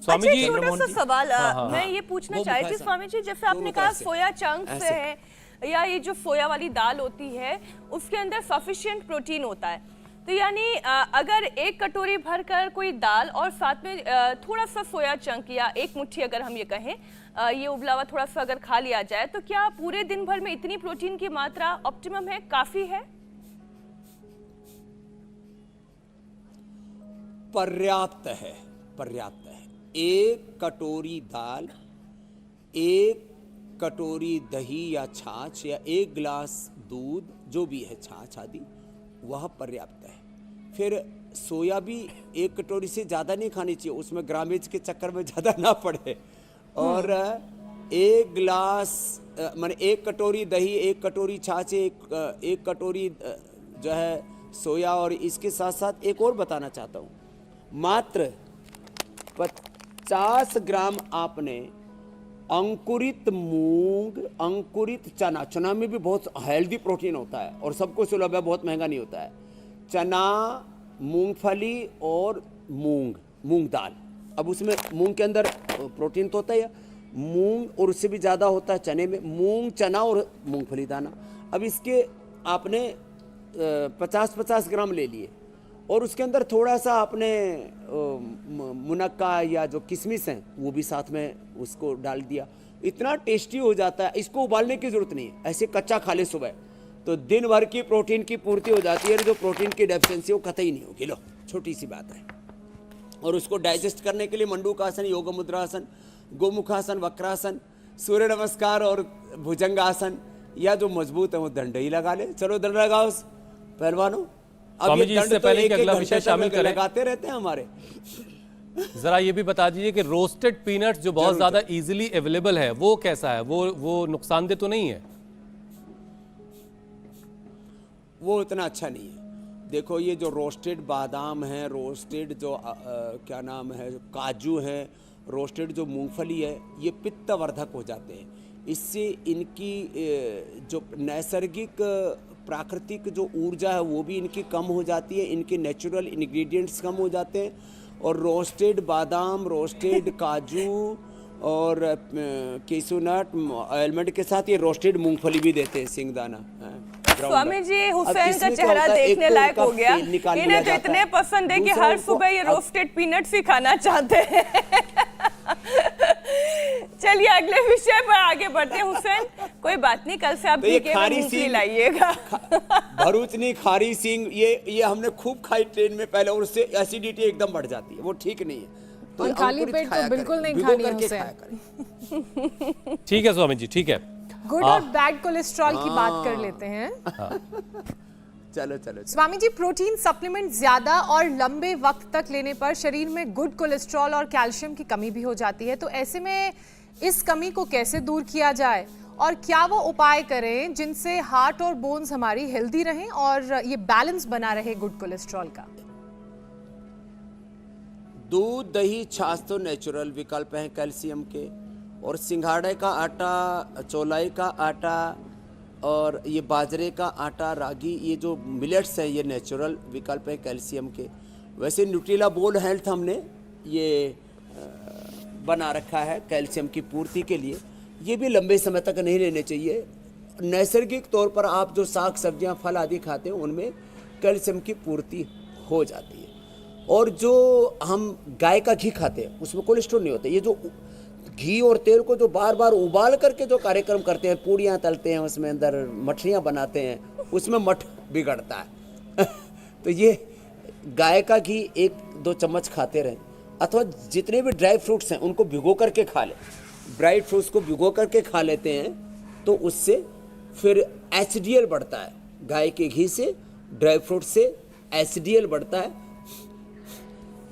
स्वामी अच्छा, जी, एक छोटा सा सवाल मैं ये पूछना वो चाह रही थी मुखासन। स्वामी जी, जैसे आपने वो कहा मुखासन। सोया चंक्स ऐसे। है या ये जो सोया वाली दाल होती है उसके अंदर सफिशिएंट प्रोटीन होता है, तो यानी अगर एक कटोरी भरकर कोई दाल और साथ में थोड़ा सा सोया चंक या एक मुट्ठी अगर हम ये कहें ये उबला हुआ थोड़ा सा अगर खा लिया जाए, तो क्या पूरे दिन भर में इतनी प्रोटीन की मात्रा ऑप्टिमम है, काफी है? पर्याप्त है, पर्याप्त है। एक कटोरी दाल, एक कटोरी दही या छाछ या एक गिलास दूध, जो भी है छाछ आदि, वह पर्याप्त है। फिर सोया भी एक कटोरी से ज़्यादा नहीं खानी चाहिए, उसमें ग्रामेज के चक्कर में ज़्यादा ना पड़े। और एक गिलास माने एक कटोरी दही, एक कटोरी छाछ, एक कटोरी जो है सोया, और इसके साथ साथ एक और बताना चाहता हूँ, मात्र 50 ग्राम आपने अंकुरित मूंग, अंकुरित चना, चना में भी बहुत हेल्दी प्रोटीन होता है और सबको सुलभ है, बहुत महंगा नहीं होता है। चना, मूंगफली और मूंग दाल। अब उसमें मूंग के अंदर प्रोटीन तो होता है, मूंग और उससे भी ज़्यादा होता है चने में, मूंग, चना और मूंगफली दाना। अब इसके आपने 50-50 ग्राम ले लिए और उसके अंदर थोड़ा सा आपने मुनक्का या जो किशमिश हैं वो भी साथ में उसको डाल दिया, इतना टेस्टी हो जाता है। इसको उबालने की ज़रूरत नहीं है, ऐसे कच्चा खा ले सुबह तो दिन भर की प्रोटीन की पूर्ति हो जाती है, जो प्रोटीन की डेफिशिएंसी वो कतई नहीं होगी। लो, छोटी सी बात है। और उसको डाइजेस्ट करने के लिए मंडूकासन, योग मुद्रासन, गोमुखासन, वक्रासन, सूर्य नमस्कार और भुजंगासन, या जो मजबूत है वो दंड ही लगा ले। चलो दंड लगाओ पहलवानों। अब स्वामी ये जी, दंड इससे तो पहले कि एक-एक अगला घंटे विषय तक शामिल करें, लगाते रहते हैं हमारे। जरा ये भी बता दीजिए कि रोस्टेड पीनट्स जो बहुत ज्यादा इजीली अवेलेबल है वो कैसा है, वो नुकसानदेह तो नहीं है? वो उतना अच्छा नहीं है। देखो, ये जो रोस्टेड बादाम है, रोस्टेड जो क्या नाम है, काजू है, रोस्टेड जो मूंगफली है, ये पित्तवर्धक हो जाते हैं। इससे इनकी जो नैसर्गिक प्राकृतिक जो ऊर्जा है वो भी इनकी कम हो जाती है, इनके नेचुरल इंग्रेडिएंट्स कम हो जाते हैं। और रोस्टेड बादाम, रोस्टेड काजू और केसू-नट, आलमंड के साथ ये रोस्टेड मूंगफली भी देते हैं, सिंगदाना। स्वामी जी, हुसैन का चेहरा देखने लायक हो गया। इन्हें तो इतने पसंद है कि हर सुबह ये रोस्टेड पीनट्स ही खाना चाहते हैं। चलिए अगले विषय पर आगे बढ़ते हैं। हुसैन, कोई बात नहीं, कल से आप मूंगफली लाइएगा। भरूचनी खारी सिंग, ये हमने खूब खाई ट्रेन में पहले, और उससे एसिडिटी एकदम बढ़ जाती है, वो ठीक नहीं है। तो और खाली पेट तो बिल्कुल नहीं खानी है हुसैन। ठीक है स्वामी जी, ठीक है। गुड और बैड कोलेस्ट्रॉल की बात कर लेते हैं। चलो। स्वामी जी, प्रोटीन सप्लीमेंट ज्यादा और लंबे वक्त तक लेने पर शरीर में गुड कोलेस्ट्रॉल और कैल्शियम की कमी भी हो जाती है, तो ऐसे में इस कमी को कैसे दूर किया जाए और क्या वो उपाय करें जिनसे हार्ट और बोन्स हमारी हेल्दी रहें और ये बैलेंस बना रहे गुड कोलेस्ट्रॉल का? दूध, दही, छाछ तो नेचुरल विकल्प हैं कैल्शियम के, और सिंघाड़े का आटा, चौलाई का आटा और ये बाजरे का आटा, रागी, ये जो मिलेट्स हैं ये नेचुरल विकल्प है कैल्शियम के। वैसे न्यूट्रिला बोल हेल्थ हमने ये बना रखा है कैल्शियम की पूर्ति के लिए। ये भी लंबे समय तक नहीं लेने चाहिए। नैसर्गिक तौर पर आप जो साग सब्जियां, फल आदि खाते हैं उनमें कैल्शियम की पूर्ति हो जाती है। और जो हम गाय का घी खाते हैं उसमें कोलेस्ट्रॉल नहीं होता। ये जो घी और तेल को जो बार बार उबाल करके जो कार्यक्रम करते हैं, पूड़ियाँ तलते हैं, उसमें अंदर मठलियाँ बनाते हैं, उसमें मठ बिगड़ता है। तो ये गाय का घी 1-2 चम्मच खाते रहें, अथवा जितने भी ड्राई फ्रूट्स हैं उनको भिगो करके खा लें। ड्राई फ्रूट्स को भिगो करके खा लेते हैं तो उससे फिर एचडीएल बढ़ता है। गाय के घी से, ड्राई फ्रूट से एचडीएल बढ़ता है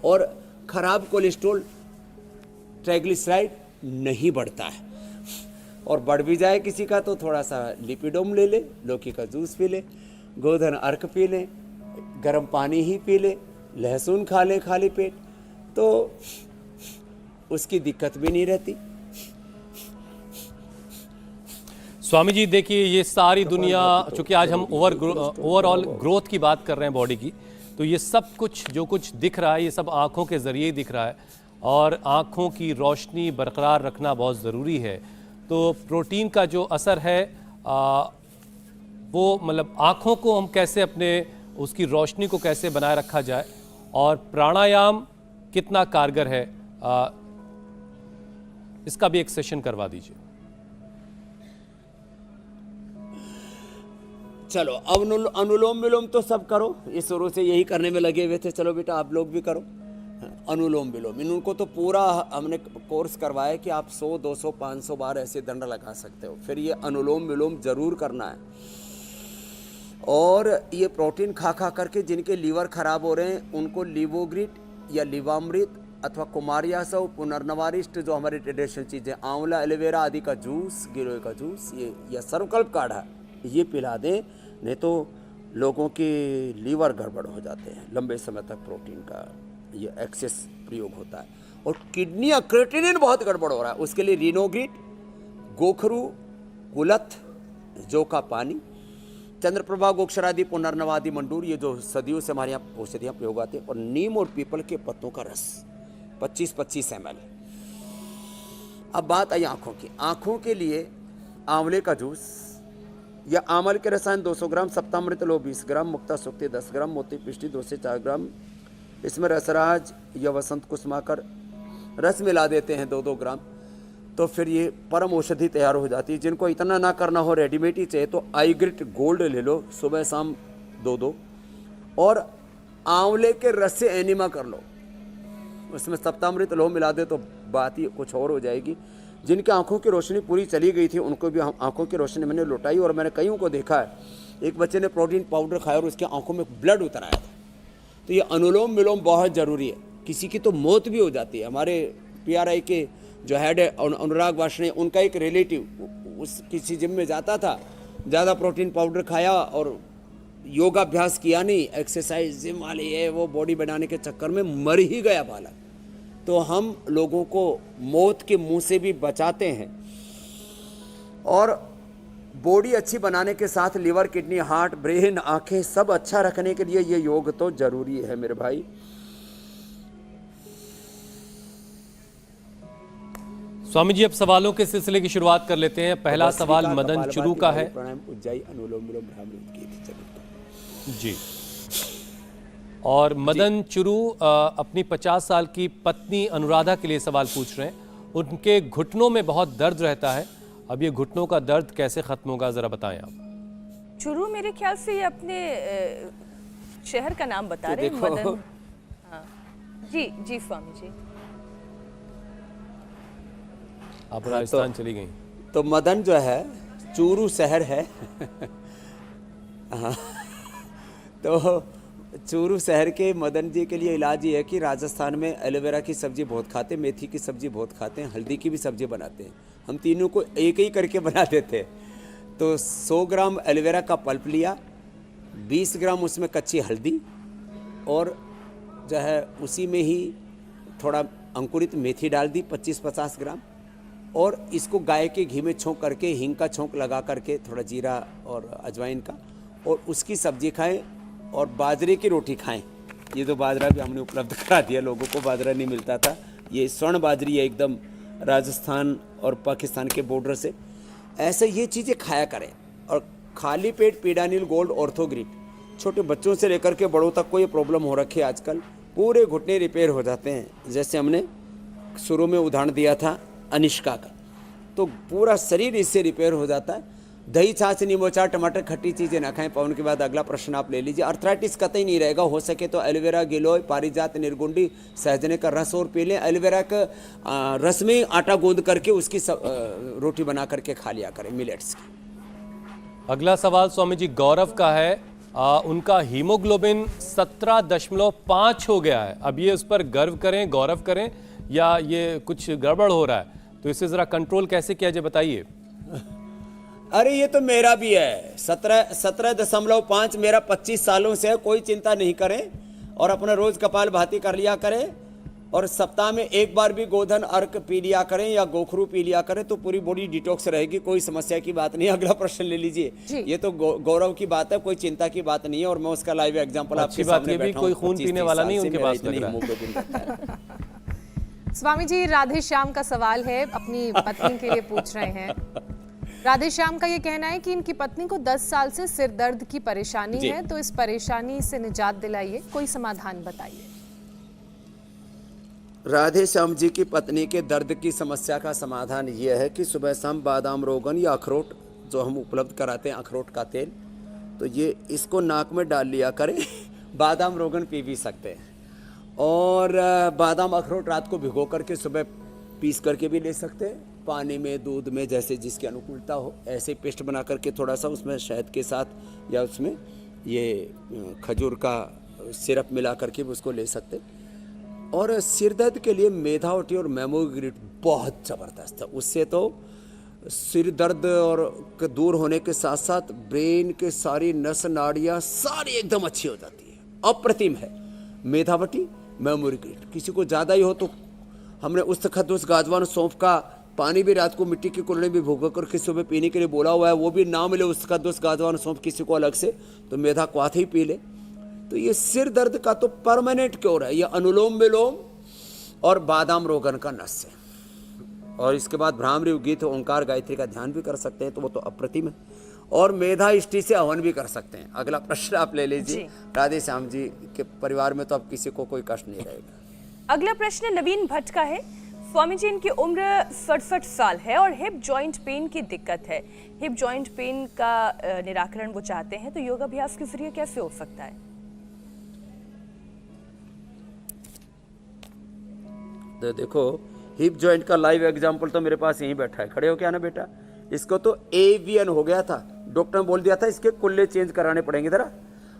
और खराब कोलेस्ट्रॉल, ट्राइग्लिसराइड नहीं बढ़ता है। और बढ़ भी जाए किसी का तो थोड़ा सा लिपिडोम ले ले, लौकी का जूस पी ले, गोधन अर्क पी ले, गर्म पानी ही पी ले, लहसुन खा ले खाली पेट, तो उसकी दिक्कत भी नहीं रहती। स्वामी जी देखिए, ये सारी दुनिया, चूंकि आज हम ओवरऑल ग्रोथ की बात कर रहे हैं बॉडी की, तो ये सब कुछ जो कुछ दिख रहा है ये सब आँखों के ज़रिए ही दिख रहा है और आँखों की रोशनी बरकरार रखना बहुत ज़रूरी है। तो प्रोटीन का जो असर है वो मतलब आँखों को हम कैसे अपने उसकी रोशनी को कैसे बनाए रखा जाए और प्राणायाम कितना कारगर है इसका भी एक सेशन करवा दीजिए। चलो अब अनुलोम विलोम तो सब करो, ये शुरू से यही करने में लगे हुए थे, चलो बेटा आप लोग भी करो अनुलोम विलोम। इनको तो पूरा हमने कोर्स करवाया कि आप 100 200 500 बार ऐसे दंड लगा सकते हो। फिर ये अनुलोम विलोम जरूर करना है। और ये प्रोटीन खा खा करके जिनके लीवर खराब हो रहे हैं उनको लिवोग्रिट या लिवामृत अथवा कुमारियासव पुनर्नवारिष्ट जो हमारी ट्रेडिशनल चीज़ें आंवला एलोवेरा आदि का जूस, गिलोय का जूस ये या सर्वकल्प काढ़ा ये पिला दें, नहीं तो लोगों के लीवर गड़बड़ हो जाते हैं। लंबे समय तक प्रोटीन का ये एक्सेस प्रयोग होता है। और किडनियाँ क्रेटिनिन बहुत गड़बड़ हो रहा है, उसके लिए रिनोग्रिट, गोखरू, कुलथ, जौ का पानी, चंद्रप्रभा, गोक्षरादि, पुनर्नवादि, मंडूर ये जो सदियों से हमारे यहाँ औषधियाँ प्रयोग आते हैं। और नीम और पीपल के पत्तों का रस 25-25 ml। अब बात आई आँखों की। आँखों के लिए आंवले का जूस या आमल के रसायन 200 ग्राम, सप्तामृत लो 20 ग्राम, मुक्ता सुक्ति 10 ग्राम, मोती पिष्टी 2 से 4 ग्राम, इसमें रसराज या वसंत कुसुमाकर रस मिला देते हैं 2-2 ग्राम, तो फिर ये परम औषधि तैयार हो जाती है। जिनको इतना ना करना हो, रेडीमेड ही चाहिए, तो आईग्रिट गोल्ड ले लो, सुबह शाम 2-2, और आंवले के रस से एनिमा कर लो, उसमें सप्तामृत लो मिला दे तो बात ही कुछ और हो जाएगी। जिनकी आंखों की रोशनी पूरी चली गई थी उनको भी आंखों की रोशनी मैंने लौटाई। और मैंने कईयों को देखा है, एक बच्चे ने प्रोटीन पाउडर खाया और उसकी आंखों में ब्लड उतर आया था। तो ये अनुलोम विलोम बहुत ज़रूरी है। किसी की तो मौत भी हो जाती है। हमारे PRI के जो हेड है अनुराग वार्ष्णेय, उनका एक रिलेटिव उस किसी जिम में जाता था, ज़्यादा प्रोटीन पाउडर खाया और योगाभ्यास किया नहीं, एक्सरसाइज जिम वाली है वो, बॉडी बनाने के चक्कर में मर ही गया बालक। तो हम लोगों को मौत के मुंह से भी बचाते हैं। और बॉडी अच्छी बनाने के साथ लिवर, किडनी, हार्ट, ब्रेन, आंखें सब अच्छा रखने के लिए ये योग तो जरूरी है मेरे भाई। स्वामी जी अब सवालों के सिलसिले की शुरुआत कर लेते हैं। पहला सवाल मदन चुरू का है। प्राणायाम, उज्जाई, अनुलोम विलोम, भ्रामरी की थी, चलो। जी, और मदन चुरू अपनी 50 साल की पत्नी अनुराधा के लिए सवाल पूछ रहे हैं। उनके घुटनों में बहुत दर्द रहता है, अब ये घुटनों का दर्द कैसे खत्म होगा, जरा बताएं आप। चुरू मेरे ख्याल से ये अपने शहर का नाम बता रहे हैं, मदन। हाँ जी जी स्वामी जी, आप राजस्थान चली गई। तो मदन जो है चूरू शहर है हाँ, तो चूरू शहर के मदन जी के लिए इलाज ये है कि राजस्थान में एलोवेरा की सब्जी बहुत खाते हैं, मेथी की सब्जी बहुत खाते हैं, हल्दी की भी सब्जी बनाते हैं। हम तीनों को एक ही करके बना देते हैं। तो 100 ग्राम एलोवेरा का पल्प लिया, 20 ग्राम उसमें कच्ची हल्दी, और जो है उसी में ही थोड़ा अंकुरित मेथी डाल दी 25-50 ग्राम, और इसको गाय के घी में छोंक करके, हींग का छोंक लगा करके, थोड़ा जीरा और अजवाइन का, और उसकी सब्जी खाएं और बाजरे की रोटी खाएं। ये तो बाजरा भी हमने उपलब्ध करा दिया, लोगों को बाजरा नहीं मिलता था। ये स्वर्ण बाजरी है एकदम, राजस्थान और पाकिस्तान के बॉर्डर से। ऐसे ये चीज़ें खाया करें। और खाली पेट पीडानिल गोल्ड ऑर्थोग्रिट, छोटे बच्चों से लेकर के बड़ों तक को ये प्रॉब्लम हो रखी है आजकल, पूरे घुटने रिपेयर हो जाते हैं। जैसे हमने शुरू में उदाहरण दिया था अनिष्का का, तो पूरा शरीर इससे रिपेयर हो जाता है। दही, छाछ, नींबू अचार, टमाटर, खट्टी चीज़ें ना खाएं। पवन के बाद अगला प्रश्न आप ले लीजिए। अर्थराइटिस कतई नहीं रहेगा। हो सके तो एलोवेरा, गिलोय, पारिजात, निर्गुंडी, सहजने का रस और पी लें। एलोवेरा का रस में आटा गूंद करके उसकी रोटी बना करके खा लिया करें, मिलेट्स की। अगला सवाल स्वामी जी गौरव का है। उनका हीमोग्लोबिन 17.5 हो गया है। अब ये उस पर गर्व करें, गौरव करें, या ये कुछ गड़बड़ हो रहा है, तो इसे ज़रा कंट्रोल कैसे किया जाए, बताइए। अरे ये तो मेरा भी है, 17.5 मेरा 25 सालों से है। कोई चिंता नहीं करें और अपना रोज कपाल भाती कर लिया करें। और सप्ताह में एक बार भी गोधन अर्क पी लिया करें या गोखरू पी लिया करें तो पूरी बॉडी डिटॉक्स रहेगी, कोई समस्या की बात नहीं। अगला प्रश्न ले लीजिए। ये तो गौरव की बात है, कोई चिंता की बात नहीं है और मैं उसका लाइव एग्जांपल आपके सामने बैठा हूं। कोई खून पीने वाला नहीं उनके पास लग रहा है। स्वामी जी, राधे श्याम का सवाल है, अपनी पत्नी के लिए पूछ रहे हैं। राधे श्याम का ये कहना है कि इनकी पत्नी को 10 साल से सिर दर्द की परेशानी है, तो इस परेशानी से निजात दिलाइए, कोई समाधान बताइए। राधे श्याम जी की पत्नी के दर्द की समस्या का समाधान यह है कि सुबह शाम बादाम रोगन या अखरोट जो हम उपलब्ध कराते हैं, अखरोट का तेल, तो ये इसको नाक में डाल लिया करें। बादाम रोगन पी भी सकते हैं और बादाम अखरोट रात को भिगो करके सुबह पीस करके भी ले सकते हैं, पानी में दूध में जैसे जिसकी अनुकूलता हो। ऐसे पेस्ट बना करके थोड़ा सा उसमें शहद के साथ या उसमें ये खजूर का सिरप मिला करके भी उसको ले सकते हैं। और सिर दर्द के लिए मेधावटी और मेमोग्रेट बहुत ज़बरदस्त है। उससे तो सिर दर्द और दूर होने के साथ साथ ब्रेन के सारी नस नाड़ियाँ सारी एकदम अच्छी हो जाती है, अप्रतिम है। मेधावटी मेमोग्रेट किसी को ज़्यादा ही हो तो हमने उस्तखद्दूस गाजवान सौंफ का पानी भी रात को मिट्टी की कुल्हड़ी में भिगो कर किसी सुबह पीने के लिए बोला हुआ है, वो भी ना मिले उस्तखद्दूस गाजवान सौंफ किसी को अलग से, तो मेधा क्वाथ ही पी ले। तो ये सिर दर्द का तो परमानेंट क्योर है। ये अनुलोम विलोम और बादाम रोगन का नस है। और इसके बाद भ्रामरी गीत ओंकार गायत्री का ध्यान भी कर सकते हैं, तो वो तो अप्रतिम है। और मेधा इष्टि से हवन भी कर सकते हैं। अगला प्रश्न आप ले लीजिए। राधे श्याम जी के परिवार में तो अब किसी को कोई कष्ट नहीं रहेगा। अगला प्रश्न नवीन भट्ट का है। स्वामी जी, इनकी उम्र 67 साल है और हिप जॉइंट पेन की दिक्कत है। हिप जॉइंट पेन का निराकरण वो चाहते हैं, तो योगाभ्यास के जरिए कैसे हो सकता है? तो देखो, हिप जॉइंट का लाइव एग्जांपल तो मेरे पास यहीं बैठा है। खड़े हो क्या ना बेटा? इसको तो एवीएन हो गया था, डॉक्टर ने बोल दिया था इसके कुल्ले चेंज कराने पड़ेंगे जरा,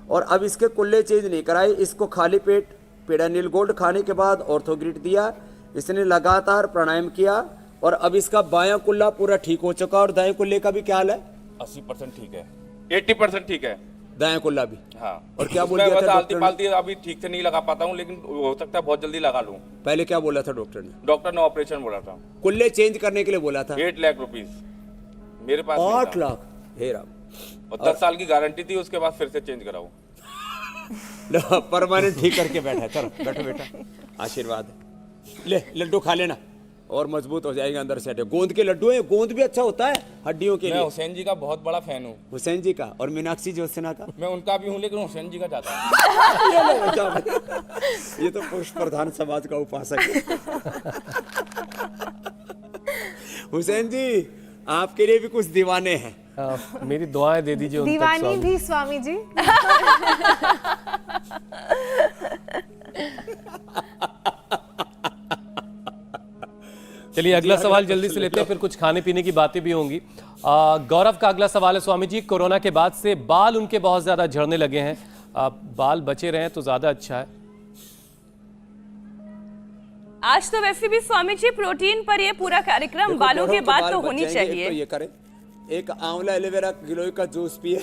और अब इसके कुल्ले चेंज नहीं कराए। इसको खाली पेट पेडानिल गोल्ड खाने के बाद ऑर्थोग्रिड दिया, इसने लगातार प्राणायाम किया और अब इसका बायां कुल्ला पूरा ठीक हो चुका। और दाएं कुल्ले का भी क्या हाल है? 80% ठीक है, 80% ठीक है, दाएं कुल्ला भी। हाँ। और क्या बोल दिया था डॉक्टर ने? अभी ठीक से नहीं लगा पाता हूँ, लेकिन हो सकता है बहुत जल्दी लगा लूँ। पहले क्या बोला था डॉक्टर ने? डॉक्टर ने ऑपरेशन बोला था, कुल्ले चेंज करने के लिए बोला था। 8 लाख रुपीज मेरे पास 8 लाख हे राम। और 10 साल की गारंटी थी, उसके बाद फिर से चेंज कराऊं। परमानेंट ठीक करके बैठा। चलो बैठो बेटा, आशीर्वाद है। ले लड्डू खा लेना और मजबूत हो जाएगा अंदर से। गोंद के लड्डू हैं, गोंद भी अच्छा होता है हड्डियों के लिए। मैं हुसैन जी का बहुत बड़ा फैन हूँ। हुसैन जी का और मीनाक्षी ज्योत्सना का? मैं उनका भी हूँ, लेकिन हुसैन जी का ज्यादा है। ये तो पुरुष प्रधान समाज का उपासक है। हुसैन जी, आपके लिए भी कुछ दीवाने हैं। मेरी दुआएं दे दीजिए उन तक दीवानी स्वामी। भी स्वामी जी। चलिए अगला सवाल जल्दी से लेते हैं, फिर कुछ खाने पीने की बातें भी होंगी। गौरव का अगला सवाल है। स्वामी जी, कोरोना के बाद से बाल उनके बहुत ज्यादा झड़ने लगे हैं, बाल बचे रहें तो ज्यादा अच्छा है। आज तो वैसे भी स्वामी जी प्रोटीन पर ये पूरा कार्यक्रम बालों के बाद तो होनी चाहिए। तो ये करें, एक आंवला एलोवेरा गिलोय का जूस पिए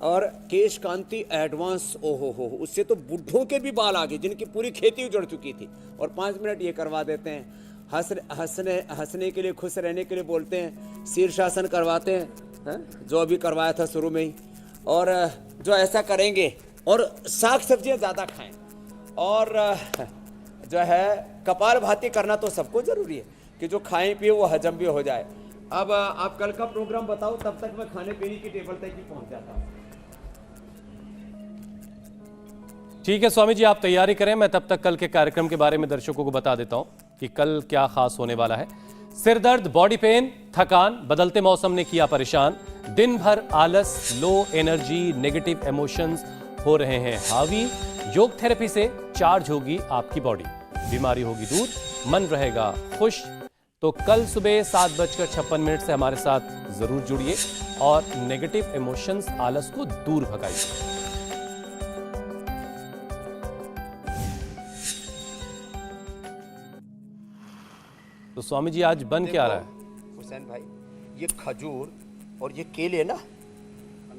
और केश कांति एडवांस, ओहो हो, उससे तो बुढ़ों के भी बाल आ गए जिनकी पूरी खेती उजड़ चुकी थी। और 5 मिनट ये करवा देते हैं। हंसने के लिए, खुश रहने के लिए बोलते हैं, शीर्षासन करवाते हैं, जो अभी करवाया था शुरू में ही। और जो ऐसा करेंगे, और साग सब्जियां ज़्यादा खाएं, और जो है कपाल भाती करना तो सबको जरूरी है कि जो खाएं पिए वो हजम भी हो जाए। अब आप कल का प्रोग्राम बताओ, तब तक मैं खाने पीने की टेबल तक ही पहुंच जाता हूँ। ठीक है स्वामी जी, आप तैयारी करें, मैं तब तक कल के कार्यक्रम के बारे में दर्शकों को बता देता हूं कि कल क्या खास होने वाला है। सिर दर्द, बॉडी पेन, थकान, बदलते मौसम ने किया परेशान, दिन भर आलस, लो एनर्जी, नेगेटिव इमोशंस हो रहे हैं हावी। योग थेरेपी से चार्ज होगी आपकी बॉडी, बीमारी होगी दूर, मन रहेगा खुश। तो कल सुबह 7:56 से हमारे साथ जरूर जुड़िए और नेगेटिव इमोशंस, आलस को दूर भगाइए। तो स्वामी जी आज बन क्या रहा है? हुसैन भाई, ये खजूर और ये केले ना,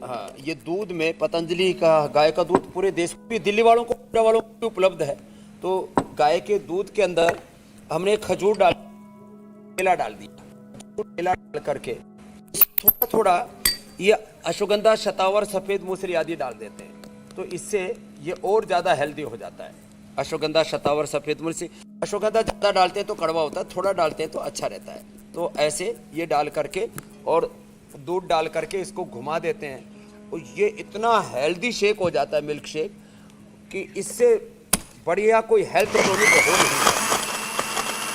हाँ, ये दूध में पतंजलि का गाय का दूध पूरे देश में, दिल्ली वालों को, वालों को उपलब्ध है। तो गाय के दूध के अंदर हमने खजूर डाल केला डाल दिया, केला डाल करके थोड़ा थोड़ा ये अश्वगंधा, शतावर, सफेद मूसली आदि डाल देते हैं, तो इससे ये और ज्यादा हेल्दी हो जाता है। अश्वगंधा, शतावर, सफेद मूसली, अश्वगंधा ज्यादा डालते हैं तो कड़वा होता है, थोड़ा डालते हैं तो अच्छा रहता है। तो ऐसे ये डाल करके और दूध डाल करके इसको घुमा देते हैं, और ये इतना हेल्दी शेक हो जाता है, मिल्क शेक, कि इससे बढ़िया कोई हेल्थ टॉनिक हो नहीं सकता।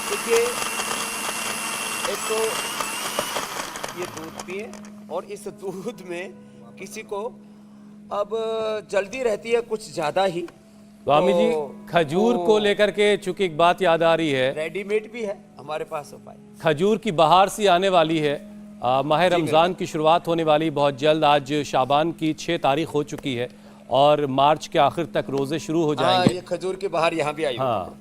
देखिए, एक तो ये दूध पिए, और इस दूध में किसी को अब जल्दी रहती है कुछ ज्यादा ही, स्वामी जी, तो खजूर को लेकर के चूंकि एक बात याद आ रही है, रेडीमेड भी है हमारे पास उपाय। खजूर की बहार सी आने वाली है, माह रमज़ान की शुरुआत होने वाली बहुत जल्द। आज शाबान की 6 तारीख हो चुकी है और मार्च के आखिर तक रोज़े शुरू हो जाएंगे। ये खजूर की बहार यहाँ भी आई। हाँ,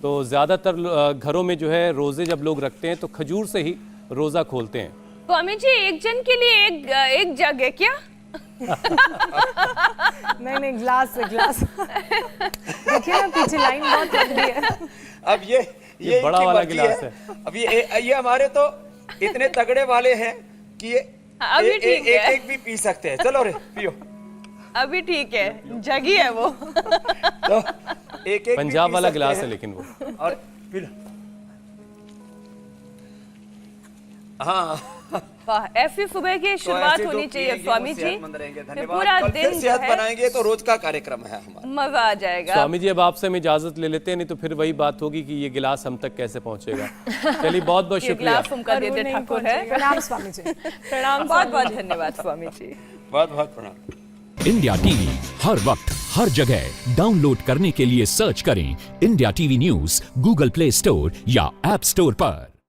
तो ज़्यादातर घरों में जो है रोज़े जब लोग रखते हैं तो खजूर से ही रोज़ा खोलते हैं। स्वामी जी, एक जन के लिए एक जग है क्या? नहीं, ग्लास देखिए ना, पीछे लाइन बहुत लंबी है। अब ये बड़ा इनकी वाला मर्जी गिलास है। अब ये हमारे तो इतने तगड़े वाले हैं कि ये अभी ठीक है। एक भी पी सकते हैं। चलो रे पियो। अभी ठीक है, जगी है वो। तो एक पंजाब वाला गिलास है लेकिन वो। और पी लो। हाँ, वाह, ऐसी सुबह की शुरुआत तो ऐसे जो होनी चाहिए पिएंगे स्वामी वो जी। सेहतमंद रहेंगे। फिर धन्यवाद। पूरा कल फिर दिन सेहत जो है, बनाएंगे तो रोज का कार्यक्रम है हमारा। मजा आ जाएगा। स्वामी जी, अब आपसे हम इजाजत ले लेते हैं, नहीं तो फिर वही बात होगी कि ये गिलास हम तक कैसे पहुंचेगा। चलिए, बहुत बहुत ये शुक्रिया। गिलास उनका दे दे ठाकुर है। प्रणाम स्वामी जी। प्रणाम, बहुत बहुत धन्यवाद स्वामी जी। बहुत बहुत प्रणाम। इंडिया टीवी हर वक्त हर जगह डाउनलोड करने के लिए सर्च करें India TV news Google play store या ऐप स्टोर पर।